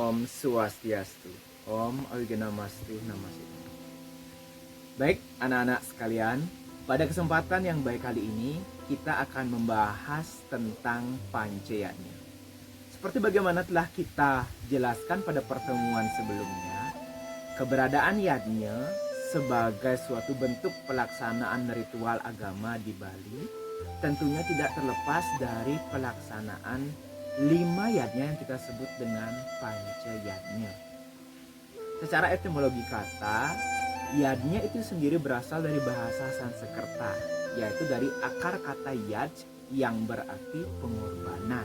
Om Swastiastu. Om Awiganamastu Namaste. Baik anak-anak sekalian, pada kesempatan yang baik kali ini kita akan membahas tentang Pancayatnya. Seperti bagaimana telah kita jelaskan pada pertemuan sebelumnya, keberadaan yadnya sebagai suatu bentuk pelaksanaan ritual agama di Bali tentunya tidak terlepas dari pelaksanaan 5 yadnya yang kita sebut dengan Pancayatnya. Secara etimologi kata, yadnya itu sendiri berasal dari bahasa Sanskerta, yaitu dari akar kata yaj yang berarti pengorbanan.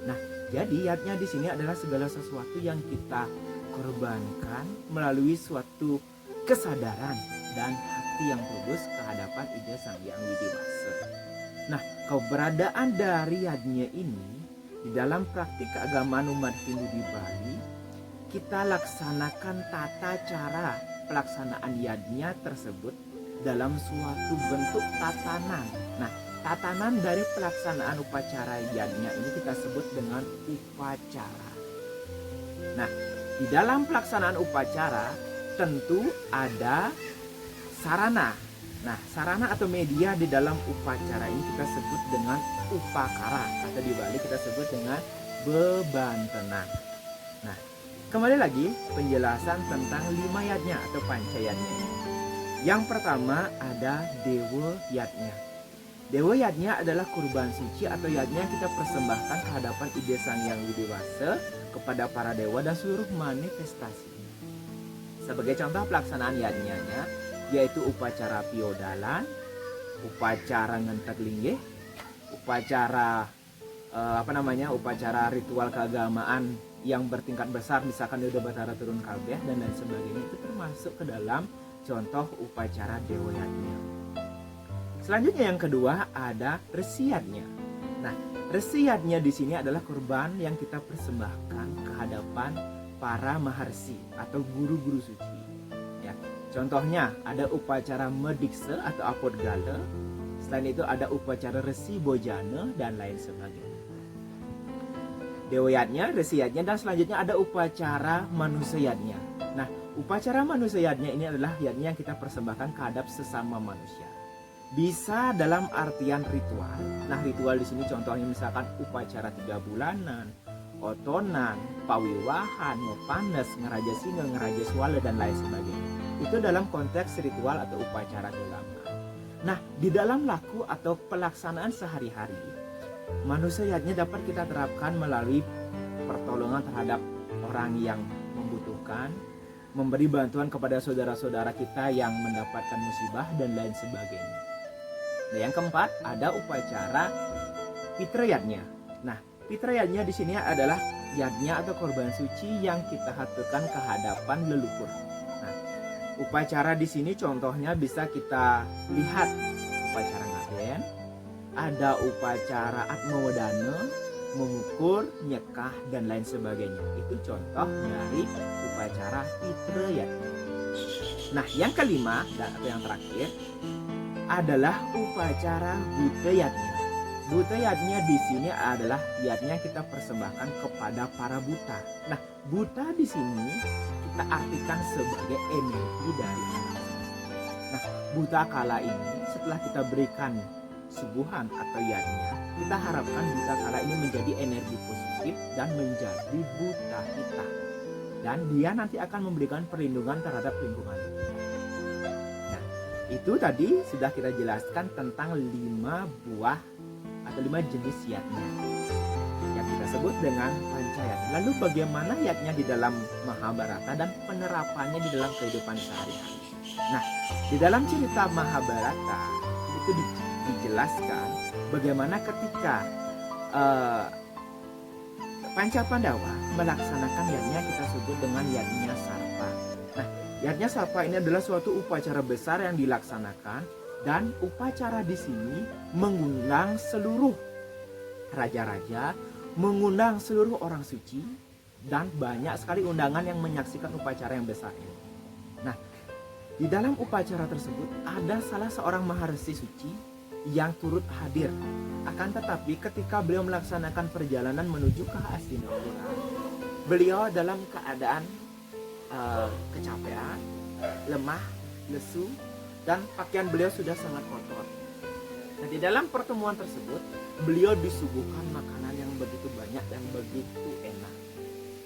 Nah, jadi yadnya di sini adalah segala sesuatu yang kita korbankan melalui suatu kesadaran dan hati yang tulus kehadapan Ida Sang Hyang Widi-Wasa. Nah, keberadaan dari yadnya ini di dalam praktik keagamaan umat Hindu di Bali, kita laksanakan tata cara pelaksanaan yadnya tersebut dalam suatu bentuk tatanan. Nah, tatanan dari pelaksanaan upacara yadnya ini kita sebut dengan upacara. Nah, di dalam pelaksanaan upacara tentu ada sarana. Nah, sarana atau media di dalam upacara ini kita sebut dengan upakara, atau di Bali kita sebut dengan bebantenan. Nah, kembali lagi penjelasan tentang 5 yadnya atau pancayatnya ini. Yang pertama ada dewa yadnya. Dewa yadnya adalah kurban suci atau yadnya yang kita persembahkan ke hadapan Ida Sang Hyang Widi-Wasa kepada para dewa dan seluruh manifestasi. Sebagai contoh pelaksanaan yadnya yaitu upacara piodalan, upacara ngentek linggih, upacara upacara ritual keagamaan yang bertingkat besar, misalkan Yuda Batara turun kalbeh dan lain sebagainya, itu termasuk ke dalam contoh upacara dewa yadnya. Selanjutnya yang kedua ada resi yadnya. Nah, resi yadnya di sini adalah kurban yang kita persembahkan ke hadapan para maharsi atau guru-guru suci. Ya, contohnya ada upacara medikse atau apodgala. Selain itu ada upacara resi bojana dan lain sebagainya. Dewa yadnya, resi yadnya, dan selanjutnya ada upacara manusia yadnya. Nah, upacara manusia yadnya ini adalah yadnya yang kita persembahkan kehadap sesama manusia. Bisa dalam artian ritual. Nah, ritual di sini contohnya misalkan upacara 3 bulanan, otonan, pawiwahan, mepanes, ngeraja singa, ngeraja swala, dan lain sebagainya. Itu dalam konteks ritual atau upacara agama. Nah, di dalam laku atau pelaksanaan sehari-hari, manusia yadnya dapat kita terapkan melalui pertolongan terhadap orang yang membutuhkan, memberi bantuan kepada saudara-saudara kita yang mendapatkan musibah, dan lain sebagainya. Nah, yang keempat ada upacara pitra yadnya. Nah, pitra yadnya di sini adalah yadnya atau korban suci yang kita haturkan ke hadapan leluhur. Nah, upacara di sini contohnya bisa kita lihat upacara ngaben, ada upacara atmawedana, mengukur, nyekah, dan lain sebagainya. Itu contoh dari upacara pitra yadnya. Nah, yang kelima dan atau yang terakhir adalah upacara buta yadnya. Buta yadnya di sini adalah yadnya kita persembahkan kepada para buta. Nah, buta di sini kita artikan sebagai energi dari alam semesta. Nah, buta kala ini setelah kita berikan subuhan atau yadnya, kita harapkan buta kala ini menjadi energi positif dan menjadi buta kita. Dan dia nanti akan memberikan perlindungan terhadap lingkungan kita. Nah, itu tadi sudah kita jelaskan tentang 5 buah atau 5 jenis yadnya yang kita sebut dengan pancayat. Lalu bagaimana yadnya di dalam Mahabharata dan penerapannya di dalam kehidupan sehari-hari? Nah, di dalam cerita Mahabharata itu dijelaskan bagaimana ketika Panca Pandawa melaksanakan yadnya kita sebut dengan yadnya Sarpa. Nah, yadnya Sarpa ini adalah suatu upacara besar yang dilaksanakan, dan upacara di sini mengundang seluruh raja-raja, mengundang seluruh orang suci, dan banyak sekali undangan yang menyaksikan upacara yang besar ini. Nah, di dalam upacara tersebut ada salah seorang maharsi suci yang turut hadir. Akan tetapi ketika beliau melaksanakan perjalanan menuju ke Hastinapura, beliau dalam keadaan kecapean, lemah, lesu, dan pakaian beliau sudah sangat kotor. Nah, di dalam pertemuan tersebut, beliau disuguhkan makanan yang begitu banyak dan begitu enak.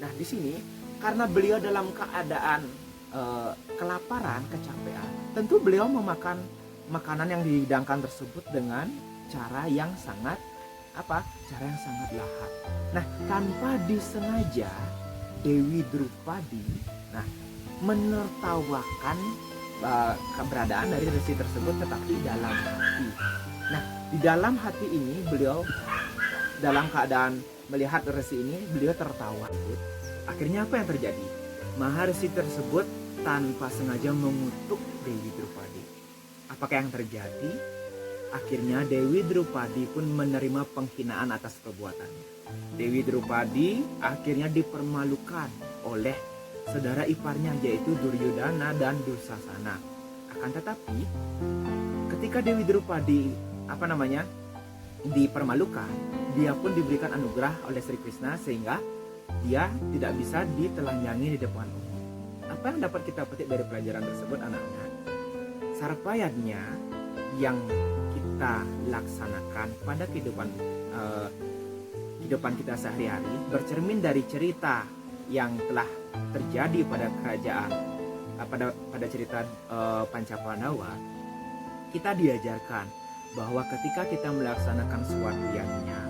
Nah, di sini karena beliau dalam keadaan kelaparan, kecapean, tentu beliau memakan makanan yang dihidangkan tersebut dengan cara yang sangat cara yang sangat lahap. Nah, tanpa disengaja Dewi Drupadi menertawakan keberadaan dari resi tersebut, tetapi dalam hati. Nah, di dalam hati ini beliau dalam keadaan melihat resi ini, beliau tertawa. Akhirnya apa yang terjadi? Maharsi tersebut tanpa sengaja mengutuk Dewi Drupadi. Apakah yang terjadi? Akhirnya Dewi Drupadi pun menerima penghinaan atas perbuatannya. Dewi Drupadi akhirnya dipermalukan oleh saudara iparnya, yaitu Duryodhana dan Dursasana. Akan tetapi ketika Dewi Drupadi dipermalukan, dia pun diberikan anugerah oleh Sri Krishna sehingga dia tidak bisa ditelanjangi di depan umum. Apa yang dapat kita petik dari pelajaran tersebut, anak-anak? Sarpayatnya yang kita laksanakan pada kehidupan kita sehari-hari bercermin dari cerita yang telah terjadi pada kerajaan pada cerita Pancapandawa. Kita diajarkan bahwa ketika kita melaksanakan suatu yajna,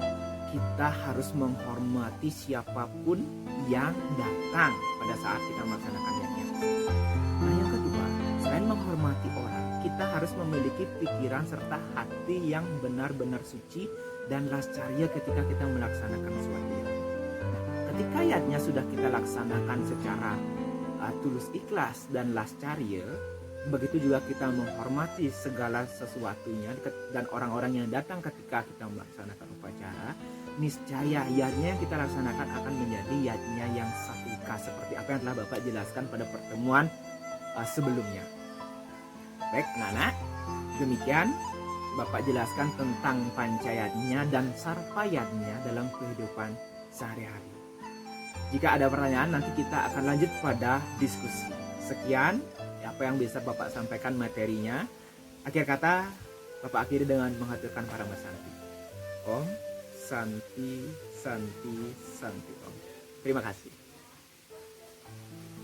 kita harus menghormati siapapun yang datang pada saat kita melaksanakan yajna. Nah, yang kedua, selain menghormati orang, kita harus memiliki pikiran serta hati yang benar-benar suci dan lascarya ketika kita melaksanakan suatu yajna. Nah, ketika yajna sudah kita laksanakan secara tulus ikhlas dan lascarya, begitu juga kita menghormati segala sesuatunya dan orang-orang yang datang ketika kita melaksanakan upacara, niscaya yajna yang kita laksanakan akan menjadi yajna yang satvika, seperti apa yang telah Bapak jelaskan pada pertemuan sebelumnya. Baik, Nana, demikian Bapak jelaskan tentang pancayatnya dan sarpayatnya dalam kehidupan sehari-hari. Jika ada pertanyaan, nanti kita akan lanjut pada diskusi. Sekian apa yang bisa Bapak sampaikan materinya. Akhir kata, Bapak akhiri dengan menghaturkan para Santi. Om Santi Santi Santi Om. Terima kasih.